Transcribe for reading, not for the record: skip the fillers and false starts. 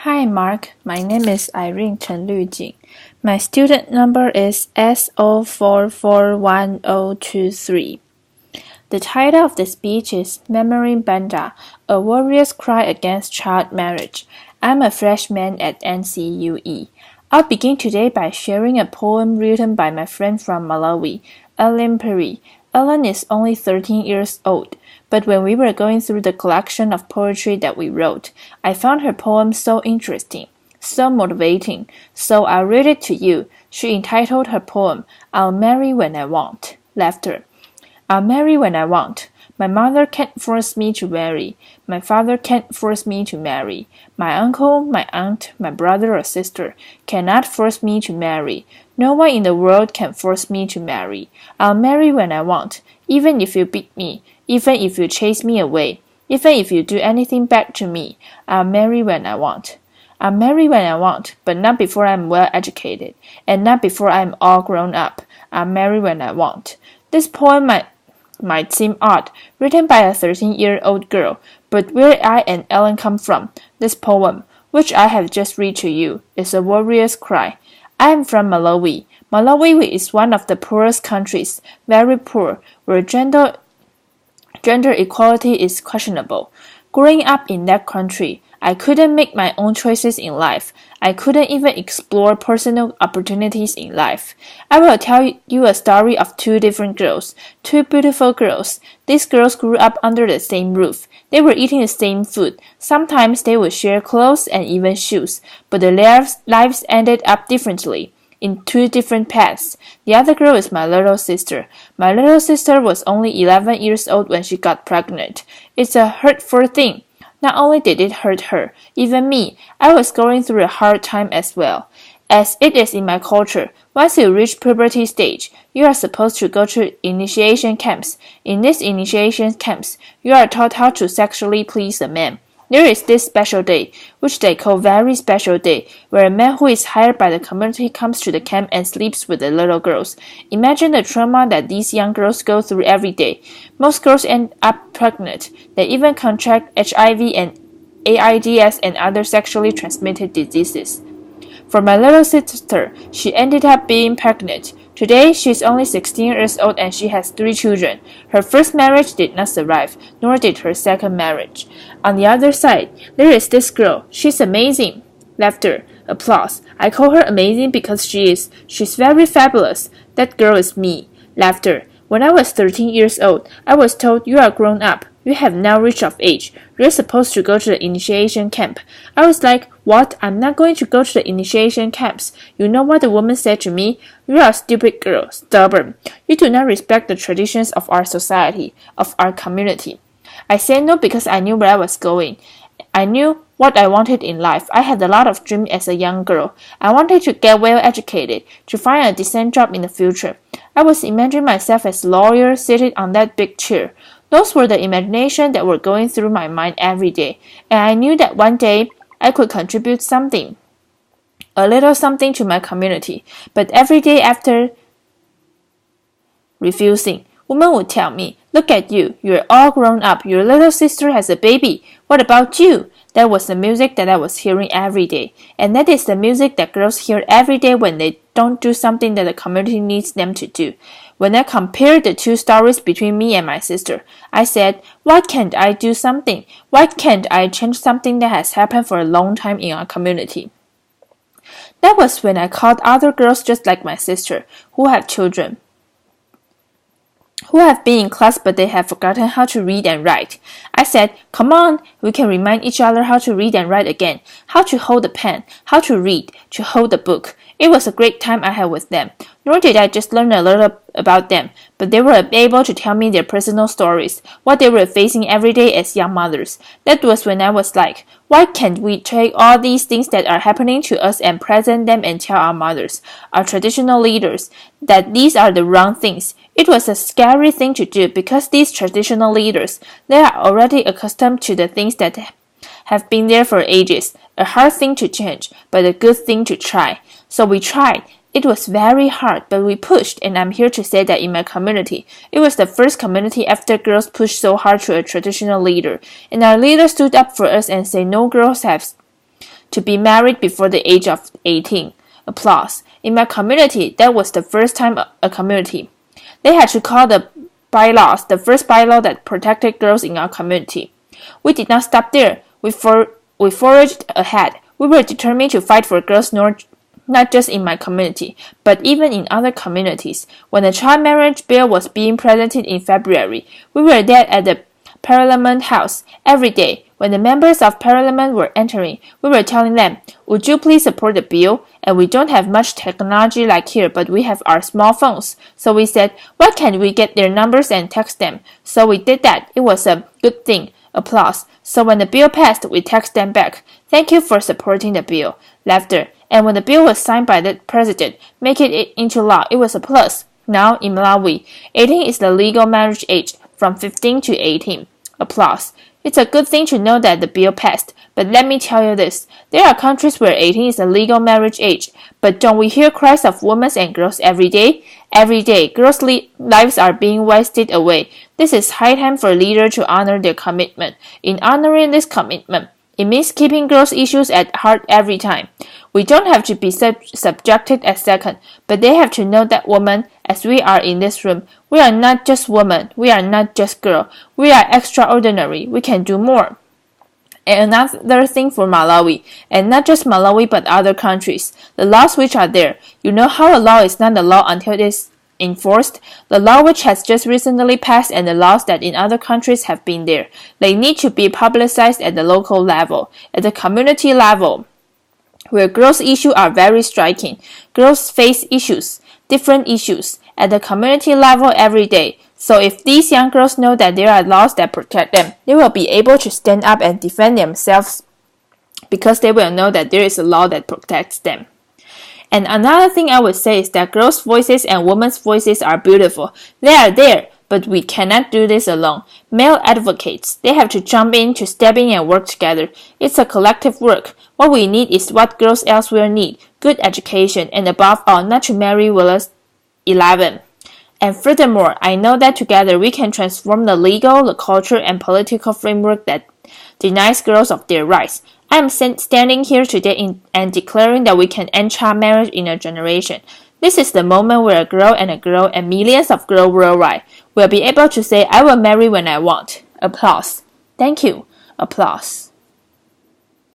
Hi Mark, my name is Irene Chen Lujing. My student number is S04411023. The title of the speech is Memory Banda, a warrior's cry against child marriage. I'm a freshman at NCUE. I'll begin today by sharing a poem written by my friend from Malawi, Ellen Perry. Ellen is only 13 years old, but when we were going through the collection of poetry that we wrote, I found her poem so interesting, so motivating, so I'll read it to you. She entitled her poem, I'll Marry When I Want. Laughter. I'll marry when I want. My mother can't force me to marry. My father can't force me to marry. My uncle, my aunt, my brother or sister cannot force me to marry. No one in the world can force me to marry. I'll marry when I want, even if you beat me, even if you chase me away, even if you do anything bad to me. I'll marry when I want. I'll marry when I want, but not before I'm well educated, and not before I'm all grown up. I'll marry when I want. This poem might seem odd, written by a 13-year-old girl, but where I and Ellen come from, this poem, which I have just read to you, is a warrior's cry. I am from Malawi. Malawi is one of the poorest countries, very poor, where gender equality is questionable. Growing up in that country, I couldn't make my own choices in life. I couldn't even explore personal opportunities in life. I will tell you a story of two different girls, two beautiful girls. These girls grew up under the same roof. They were eating the same food. Sometimes they would share clothes and even shoes, but their lives ended up differently, in two different paths. The other girl is my little sister. My little sister was only 11 years old when she got pregnant. It's a hurtful thing. Not only did it hurt her, even me, I was going through a hard time as well. As it is in my culture, once you reach puberty stage, you are supposed to go to initiation camps. In these initiation camps, you are taught how to sexually please a man. There is this special day, which they call very special day, where a man who is hired by the community comes to the camp and sleeps with the little girls. Imagine the trauma that these young girls go through every day. Most girls end up pregnant. They even contract HIV and AIDS and other sexually transmitted diseases. For my little sister, she ended up being pregnant. Today, she is only 16 years old and she has 3 children. Her first marriage did not survive, nor did her second marriage. On the other side, there is this girl. She's amazing. Laughter. Applause. I call her amazing because she's very fabulous. That girl is me. Laughter. When I was 13 years old, I was told you are grown up. You have now reached of age. You're supposed to go to the initiation camp. I was like, what? I'm not going to go to the initiation camps. You know what the woman said to me? You are a stupid girl, stubborn. You do not respect the traditions of our society, of our community. I said no because I knew where I was going. I knew what I wanted in life. I had a lot of dreams as a young girl. I wanted to get well educated, to find a decent job in the future. I was imagining myself as a lawyer seated on that big chair. Those were the imaginations that were going through my mind every day, and I knew that one day I could contribute something, a little something to my community. But every day after refusing, women would tell me, look at you, you're all grown up, your little sister has a baby. What about you? That was the music that I was hearing every day, and that is the music that girls hear every day when they don't do something that the community needs them to do. When I compared the two stories between me and my sister, I said, why can't I do something? Why can't I change something that has happened for a long time in our community? That was when I called other girls just like my sister, who have children, who have been in class but they have forgotten how to read and write. I said, come on, we can remind each other how to read and write again, how to hold a pen, how to read, to hold a book. It was a great time I had with them. Nor did I just learn a little about them, but they were able to tell me their personal stories, what they were facing every day as young mothers. That was when I was like, why can't we take all these things that are happening to us and present them and tell our mothers, our traditional leaders, that these are the wrong things? It was a scary thing to do because these traditional leaders, they are already accustomed to the things that have been there for ages. A hard thing to change, but a good thing to try. So we tried. It was very hard, but we pushed, and I'm here to say that in my community, it was the first community after girls pushed so hard to a traditional leader, and our leader stood up for us and said no girls have to be married before the age of 18. Applause. In my community, that was the first time a community. They had to call the bylaws the first bylaw that protected girls in our community. We did not stop there. We forged ahead. We were determined to fight for girls not just in my community, but even in other communities. When the child marriage bill was being presented in February, we were there at the Parliament House every day. When the members of Parliament were entering, we were telling them, "Would you please support the bill?" And we don't have much technology like here, but we have our small phones. So we said, "Why can't we get their numbers and text them?" So we did that. It was a good thing. Applause. So when the bill passed, we text them back, "Thank you for supporting the bill." Laughter. And when the bill was signed by the president, making it into law, it was a plus. Now, in Malawi, 18 is the legal marriage age, from 15 to 18. Applause. It's a good thing to know that the bill passed, but let me tell you this. There are countries where 18 is the legal marriage age, but don't we hear cries of women and girls every day? Every day, girls' lives are being wasted away. This is high time for leaders to honor their commitment. In honoring this commitment, it means keeping girls' issues at heart every time. We don't have to be subjected as second, but they have to know that women, as we are in this room, we are not just women, we are not just girls, we are extraordinary, we can do more. And another thing for Malawi, and not just Malawi but other countries, the laws which are there. You know how a law is not a law until it is enforced? The law which has just recently passed and the laws that in other countries have been there. They need to be publicized at the local level, at the community level, where girls' issues are very striking. Girls face issues, different issues, at the community level every day. So if these young girls know that there are laws that protect them, they will be able to stand up and defend themselves because they will know that there is a law that protects them. And another thing I would say is that girls' voices and women's voices are beautiful. They are there, but we cannot do this alone. Male advocates, they have to jump in, to step in and work together. It's a collective work. What we need is what girls elsewhere need, good education, and above all, not to marry Willis 11. And furthermore, I know that together we can transform the legal, the cultural, and political framework that denies girls of their rights. I am standing here today and declaring that we can end child marriage in a generation. This is the moment where a girl and millions of girls worldwide will be able to say, "I will marry when I want." Applause. Thank you. Applause.